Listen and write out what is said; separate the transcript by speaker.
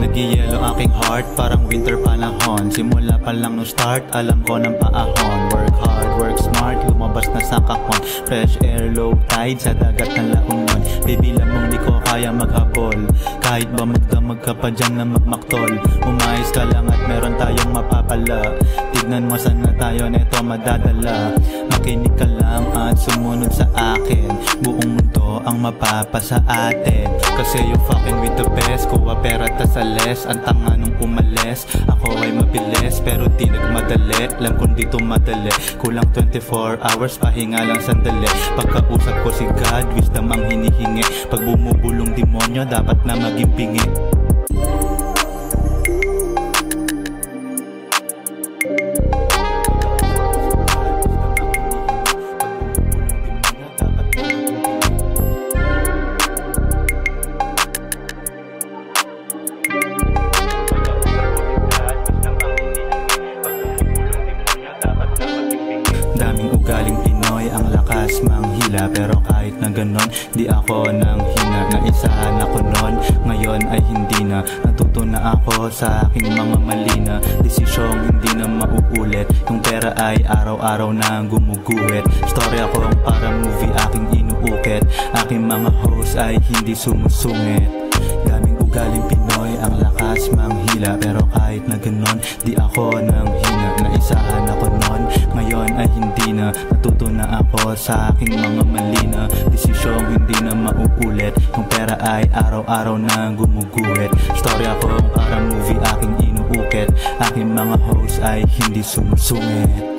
Speaker 1: Nag-yellow aking heart, parang winter panahon. Simula pa lang no start, alam ko ng paahon. Work hard, work smart, lumabas na sa kahon. Fresh air, low tide, sa dagat ng La Union. Baby lamang di ko kaya maghabol. Kahit ba magdamag ka pa dyan na magmaktol. Umayos ka lang at meron tayong mapapala. Tignan mo sana tayo neto madadala. Makinig ka lang at sumunod sa akin. Buong mundo ang mapapasa atin. Kasi you fucking with the best. Kuha pera ta sa les, ang tanga nung umalis. Ako ay mabilis pero di nagmadali. Alam kong dito madali, kulang 24 hours, pahinga lang sandali. Pagkausap ko si God, wisdom ang hinihingi. Pag bumubulong demonyo, dapat na maging pingi. Daming ugaling Pinoy, ang lakas manghila. Pero kahit na ganon, di ako nang hina. Naisahan ako nun, ngayon ay hindi na. Natuto na ako sa aking mga mali na desisyong hindi na mauulit. Yung pera ay araw-araw na gumuguhit. Story akong para movie, aking inuukit. Aking mga host ay hindi sumusungit. Daming ugaling Pinoy, ang lakas manghila. Pero kahit na ganon, di ako nang hina. Naisahan ako nun, ngayon ay hindi na. Natuto na ako sa aking mga mali na desisyong hindi na mauulit. Yung pera ay araw-araw na gumuguhit. Story ako para movie, aking inuukit. Aking mga host ay hindi sumusungit.